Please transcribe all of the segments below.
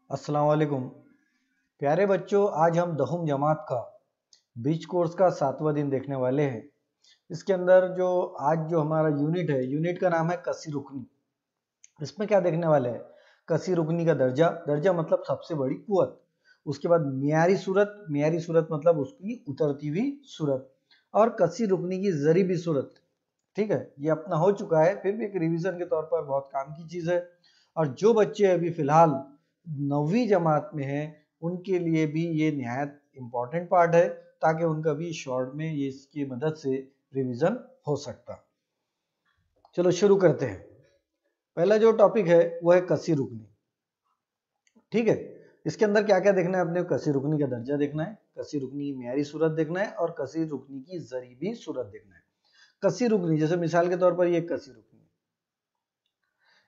अस्सलाम वालेकुम प्यारे बच्चों, आज हम दहुम जमात का बीच कोर्स का 7वां दिन देखने वाले हैं। इसके अंदर जो हमारा यूनिट है, यूनिट का नाम है कसी रुकनी। इसमें क्या देखने वाले हैं? कसी रुकनी का दर्जा, दर्जा मतलब सबसे बड़ी कुवत। उसके बाद मियारी सूरत मतलब उसकी उतरती हुई सूरत, और कसी रुकनी की जरीबी सूरत। ठीक है, ये अपना हो चुका है, फिर भी एक रिवीजन के तौर पर बहुत काम की चीज़ है। और जो बच्चे अभी फिलहाल 9वीं जमात में हैं, उनके लिए भी ये निहायत इम्पॉर्टेंट पार्ट है, ताकि उनका भी शॉर्ट में ये इसकी मदद से रिवीजन हो सकता। चलो शुरू करते हैं। पहला जो टॉपिक है वो है कसी रुकनी। ठीक है, इसके अंदर क्या क्या देखना है अपने? कसी रुकनी का दर्जा देखना है, कसी रुकनी की मियारी सूरत देखना है, और कसी रुकनी की जरीबी सूरत देखना है। कसी रुकनी, जैसे मिसाल के तौर पर ये कसी रुकनी,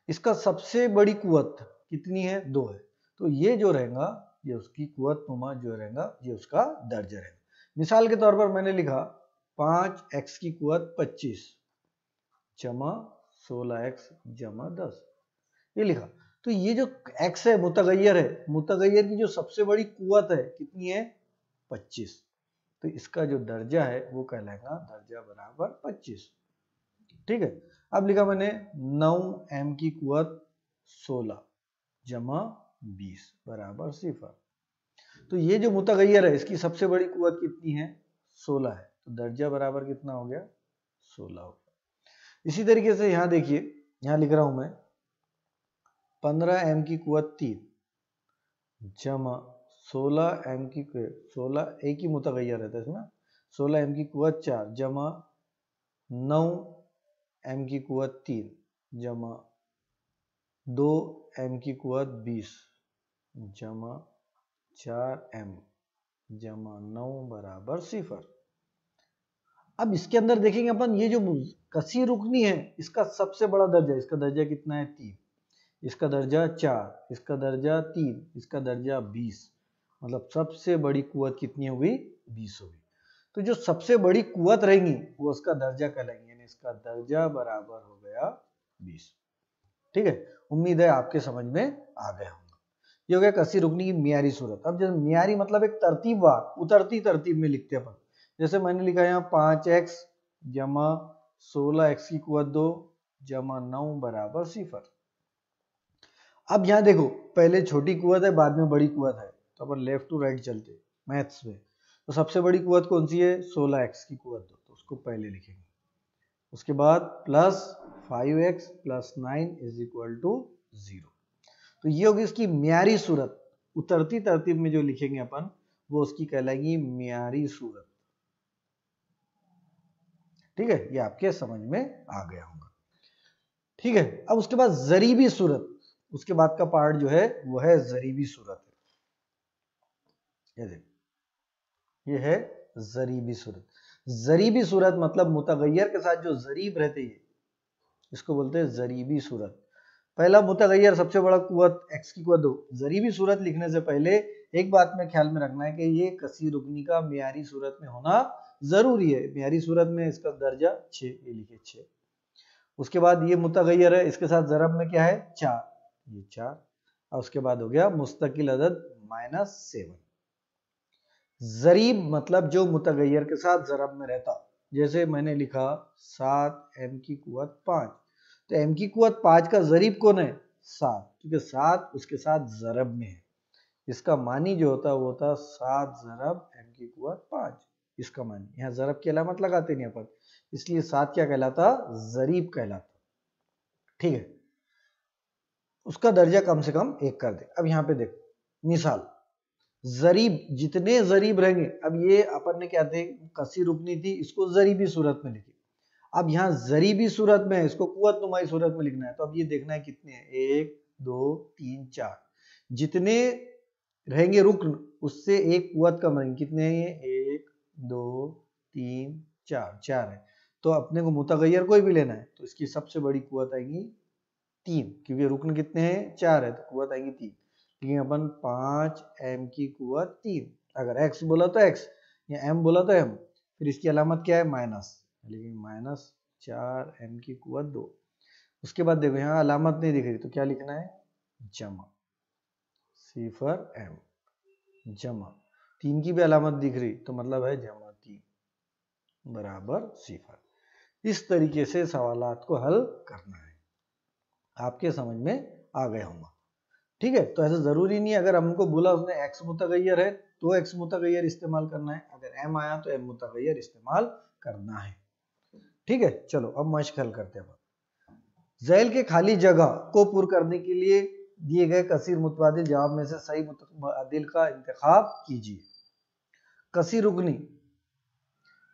इसका सबसे बड़ी कुवत कितनी है? 2 है। तो ये जो रहेगा, ये उसकी कुवत नुमा जो रहेगा, ये उसका दर्जा रहेगा। मिसाल के तौर पर मैंने लिखा 5x की कुवत 25 जमा 16x जमा 10, ये लिखा। तो ये जो x है मुतगय्यर है, मुतगय्यर की जो सबसे बड़ी कुवत है कितनी है? 25। तो इसका जो दर्जा है वो कहलाएगा दर्जा बराबर 25। ठीक है, अब लिखा मैंने 9m की कुवत 16 जमा 20 बराबर 0। तो ये जो मुतगय्यर है, इसकी सबसे बड़ी कुवत कितनी है? 16 है। तो दर्जा बराबर कितना हो गया? 16 हो गया। इसी तरीके से यहाँ देखिए, यहाँ लिख रहा हूं मैं 15m की कुवत 3 जमा 16m की 16 एक ही मुतगय्यर रहता है इसमें, 16m की कुवत 4 जमा 9m की कुवत 3 जमा 2m की कुवत 20 जमा 4m जमा 9 बराबर 0। अब इसके अंदर देखेंगे अपन, ये जो कसी रुकनी है, इसका सबसे बड़ा दर्जा, इसका दर्जा कितना है? 3, इसका दर्जा 4, इसका दर्जा 3, इसका दर्जा 20। मतलब सबसे बड़ी कुवत कितनी होगी? 20 होगी। तो जो सबसे बड़ी कुवत रहेंगी वो उसका दर्जा कहलाएंगे, यानी इसका दर्जा बराबर हो गया 20। ठीक है, उम्मीद है आपके समझ में आ गया होगा। ये हो गया कसी रुकनी की मियारी सूरत। अब जैसे मियारी मतलब एक तरतीबवार, उतरती तरतीब में लिखते हैं अपन। जैसे मैंने लिखा यहाँ 5x जमा 16x की कुवत 2 जमा 9 बराबर 0। अब यहाँ देखो, पहले छोटी कुवत है, बाद में बड़ी कुवत है, तो अपन लेफ्ट टू राइट चलते मैथ्स में। तो सबसे बड़ी कुवत कौन सी है? 16x की कुवत 2, तो उसको पहले लिखेंगे। उसके बाद plus 5x plus 9 is equal to 0। तो ये होगी इसकी मियारी सूरत। उतरती तरतीब में जो लिखेंगे अपन, वो उसकी कहलाएगी मियारी सूरत। ठीक है, ये आपके समझ में आ गया होगा। ठीक है, अब उसके बाद जरीबी सूरत, उसके बाद का पार्ट जो है वो है जरीबी सूरत। ये देखो, ये है जरीबी सूरत। जरीबी सूरत मतलब मुतगय्यर के साथ जो जरीब रहते हैं, इसको बोलते हैं जरीबी सूरत। पहला मुतगय्यर सबसे बड़ा कुवत x की कुवत 2। जरीबी सूरत लिखने से पहले एक बात में ख्याल में रखना है कि ये कसी रुकनी का मियारी सूरत में होना जरूरी है। मियारी सूरत में इसका दर्जा 6, ये लिखे 6। उसके बाद ये मुतगय्यर है, इसके साथ ज़रब में क्या है? 4, ये 4। और उसके बाद हो गया मुस्तकिल अदद -7। जरीब मतलब जो मुतगय्यर के साथ ज़रब में रहता। जैसे मैंने लिखा 7m की कुवत 5, तो m की कुवत 5 का जरीब कौन है? 7, क्योंकि 7 उसके साथ ज़रब में है। इसका मानी जो होता है वो होता 7 ज़रब m की कुवत 5, इसका मानी। यहाँ ज़रब की अलामत लगाते नहीं अपन, इसलिए 7 क्या कहलाता? जरीब कहलाता। ठीक है, उसका दर्जा कम से कम 1 कर दे। अब यहाँ पे देखो मिसाल, जरीब, जितने जरीब रहेंगे, अब ये अपन ने क्या थे, कसी रुकनी थी, इसको जरीबी सूरत में लिखी। अब यहाँ जरीबी सूरत में है, इसको कुवत नुमाई सूरत में लिखना है। तो अब ये देखना है कितने हैं, 1 2 3 4। जितने रहेंगे रुकन, उससे एक कुवत कम रहेंगे। कितने हैं ये? 1 2 3 4, 4 है। तो अपने को मुतगय्यर कोई भी लेना है, तो इसकी सबसे बड़ी कुवत आएगी 3, क्योंकि रुकन कितने हैं? 4 है, तो कुवत आएगी 3। लेकिन अपन 5m की कुवत 3, अगर x बोला तो x या m बोला तो m, फिर इसकी अलामत क्या है? माइनस, लेकिन -4m की कुवत 2। उसके बाद देखो यहाँ अलामत नहीं दिख रही, तो क्या लिखना है? जमा सिफर एम जमा 3 की भी अलामत दिख रही तो मतलब है जमा 3 बराबर सिफर। इस तरीके से सवालात को हल करना है। आपके समझ में आ गया होगा। ठीक है, तो ऐसा जरूरी नहीं है अगर हमको बोला उसने एक्स मुतगय्यर है तो एक्स मुतगय्यर इस्तेमाल करना है, अगर एम आया तो एम मुतगय्यर इस्तेमाल करना है। ठीक है, चलो अब मश्क हल करते हैं। ज़ैल के खाली जगह को पूर्ण करने के लिए दिए गए कसीर मुतबादिल जवाब में से सही मुतबादिल का इंतखाब कीजिए। कसीर रुकनी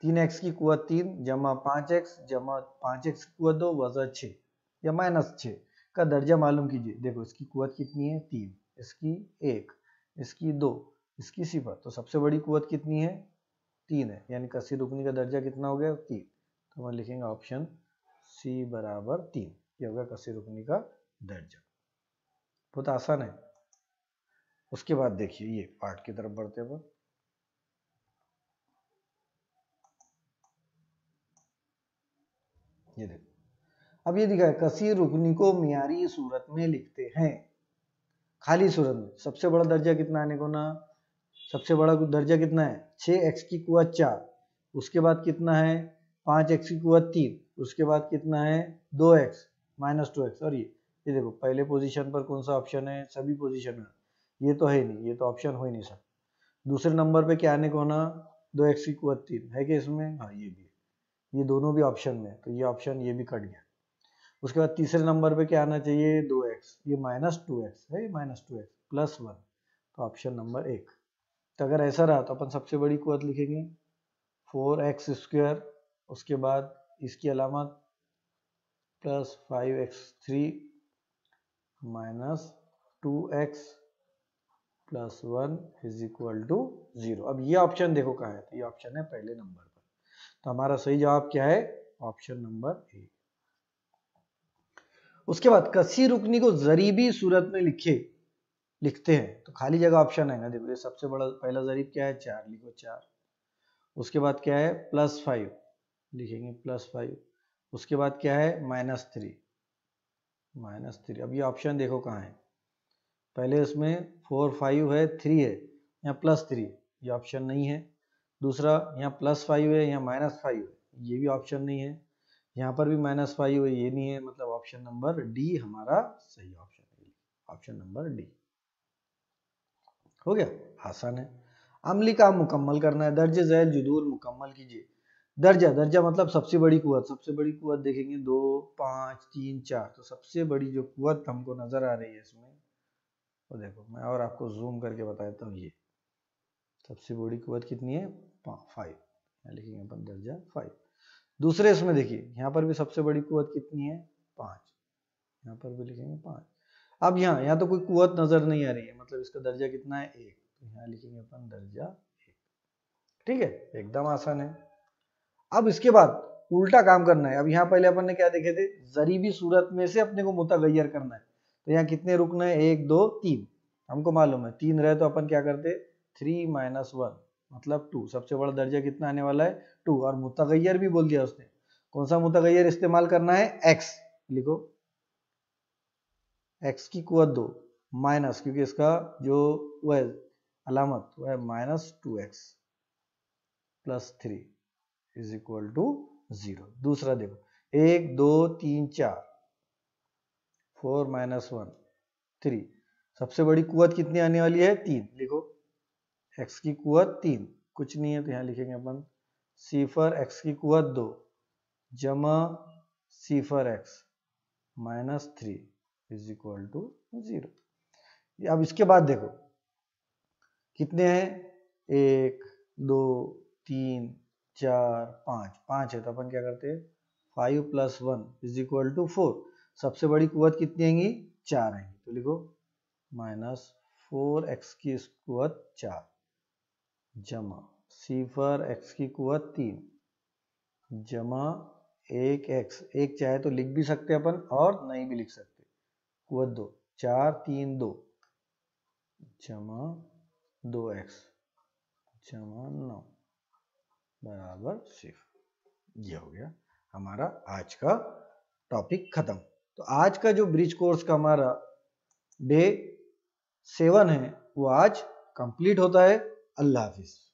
3x की कुवत 3 जमा 5x जमा 5x की कुवत 2 वज़ा 6 या -6 का दर्जा मालूम कीजिए। देखो इसकी कुवत कितनी है 3, इसकी 1, इसकी 2, इसकी 0। तो सबसे बड़ी कुवत कितनी है 3 है, यानी कसीर रुकनी का दर्जा कितना हो गया 3। तो हम लिखेंगे ऑप्शन सी बराबर 3। ये होगा कसीर रुकनी का दर्जा। बहुत आसान है। उसके बाद देखिए ये पार्ट की तरफ बढ़ते हैं। ये देखो अब ये दिखा है कसीर रुकनी को मियारी सूरत में लिखते हैं। खाली सूरत में सबसे बड़ा दर्जा कितना आने को ना, सबसे बड़ा दर्जा कितना है 6x की कुवत 4, उसके बाद कितना है 5x की कुवत 3, उसके बाद कितना है 2x -2x। और ये देखो पहले पोजीशन पर कौन सा ऑप्शन है, सभी पोजीशन में ये तो है नहीं, ये तो ऑप्शन हो ही नहीं सकता। दूसरे नंबर पे क्या आने को ना 2x की कुवत 3 है कि इसमें, हाँ ये भी, ये दोनों भी ऑप्शन में, तो ये ऑप्शन ये भी कट गया। उसके बाद तीसरे नंबर पे क्या आना चाहिए 2x, ये -2x है, -2x +1, तो ऑप्शन नंबर 1। तो अगर ऐसा रहा तो अपन सबसे बड़ी कुवत लिखेंगे 4x², उसके बाद इसकी अलामत +5x3 -2x +1 = 0। अब ये ऑप्शन देखो कहाँ है, तो ये ऑप्शन है पहले नंबर पर। तो हमारा सही जवाब क्या है ऑप्शन नंबर ए। उसके बाद कसीर रुकनी को जरीबी सूरत में लिखते हैं तो खाली जगह ऑप्शन है ना। देखो ये सबसे बड़ा पहला जरीब क्या है 4, लिखो 4। उसके बाद क्या है +5, लिखेंगे +5। उसके बाद क्या है -3, -3। अब ये ऑप्शन देखो कहाँ है, पहले इसमें 4 5 है 3 है, यहाँ +3 ये ऑप्शन नहीं है। दूसरा यहाँ +5 है, यहाँ -5 है, ये भी ऑप्शन नहीं है। यहाँ पर भी -5 है, ये नहीं है। मतलब ऑप्शन नंबर डी हमारा सही ऑप्शन है, ऑप्शन नंबर डी। हो गया, आसान है। अमली काम मुकम्मल करना है। दर्ज झैल जुदूल मुकम्मल कीजिए। दर्जा मतलब सबसे बड़ी कुवत। सबसे बड़ी कुवत देखेंगे 2 5 3 4। तो सबसे बड़ी जो कुवत हमको नजर आ रही है इसमें, तो देखो मैं और आपको जूम करके बता देता हूँ। ये सबसे बड़ी कुवत कितनी है 5, लिखेंगे अपन दर्जा 5। दूसरे इसमें देखिए यहाँ पर भी सबसे बड़ी कुवत कितनी है 5, यहाँ पर भी लिखेंगे 5। अब यहाँ तो कोई कुवत नजर नहीं आ रही है, मतलब इसका दर्जा कितना है 1, तो यहाँ लिखेंगे अपन दर्जा 1। ठीक है, एकदम आसान है। अब इसके बाद उल्टा काम करना है। अब यहाँ पहले अपन ने क्या देखे थे, जरीबी सूरत में से अपने को मुतगय्यर करना है। तो यहाँ कितने रुकना है 1 2 3, हमको मालूम है 3 रहे तो अपन क्या करते 3 - 1 मतलब 2। सबसे बड़ा दर्जा कितना आने वाला है 2। और मुतगय्यर भी बोल दिया उसने, कौन सा मुतगय्यर इस्तेमाल करना है x। लिखो x की कुवत 2 माइनस, क्योंकि इसका जो वो है अलामत वो है -2x +3 = 0। दूसरा देखो 1 2 3 4, 4 - 1 3। सबसे बड़ी कुवत कितनी आने वाली है 3। लिखो x की कुवत 3, कुछ नहीं है तो यहाँ लिखेंगे अपन सिफर x की कुवत 2 जमा सिफर x -3 = 0। अब इसके बाद देखो कितने हैं 1 2 3 4 5 है, तो अपन क्या करते हैं 5 + 1 = 4। सबसे बड़ी कुवत कितनी आएंगी 4 आएंगी, तो लिखो -4x की कुवत 4 जमा सिफर x की कुवत 3 जमा 1x। 1 चाहे तो लिख भी सकते अपन और नहीं भी लिख सकते। कुवत 2 4 3 2 जमा 2x जमा 9 बराबर 0। ये हो गया हमारा आज का टॉपिक खत्म। तो आज का जो ब्रिज कोर्स का हमारा डे 7 है वो आज कंप्लीट होता है। अल्लाह हाफिज।